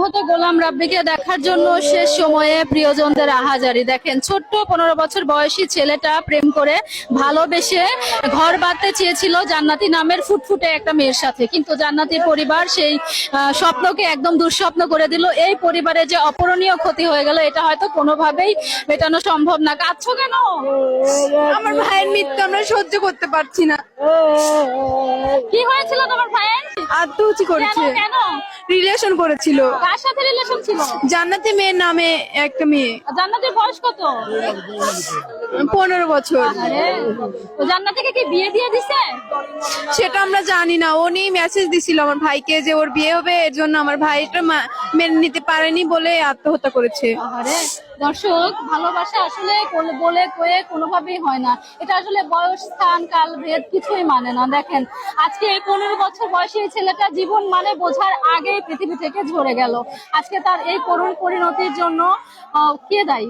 নিহত গোলাম রাব্বিকে দেখার জন্য শেষ সময়ে প্রিয়জনদের আহাজারি। দেখেন, ছোট্ট 15 বছর বয়সী ছেলেটা প্রেম করে ভালোবেসে ঘর বাঁধতে চেয়েছিল জান্নাতি নামের ফুটফুটে একটা মেয়ের সাথে, কিন্তু জান্নাতির পরিবার সেই স্বপ্নকে একদম দুঃস্বপ্ন করে দিল। এই পরিবারে যে অপূরণীয় ক্ষতি হয়ে গেল, এটা হয়তো কোনোভাবেই মেটানো সম্ভব না। কাঁদছো কেন? আমার ভাইয়ের মৃত্যু আমরা সহ্য করতে পারছি না। কি হয়েছিল তোমার ভাইয়ের? আত্মহত্যা করেছে। কেন? রিলেশন করেছিল। কার সাথে রিলেশন ছিল? জান্নাতি মেয়ের নামে একটা মেয়ে। জান্নাতের বয়স কত? 15 বছর। আরে, তো জান্নাতিকে কি বিয়ে দিয়ে দিছে? সেটা আমরা জানি না। উনি মেসেজ দিছিল আমার ভাইকে যে ওর বিয়ে হবে, এর জন্য আমার ভাইটা মেনে নিতে পারেনি বলে আত্মহত্যা করেছে। আরে দর্শক, ভালোবাসা আসলে বলে কয়ে কোনোভাবেই হয় না। এটা আসলে বয়স, স্থান, কাল ভেদ কিছুই মানে না। দেখেন, আজকে এই 15 বছর বয়সী এই ছেলেটা জীবন মানে বোঝার আগেই পৃথিবী থেকে ঝরে গেল। আজকে তার এই করুণ পরিণতির জন্য কে দায়ী?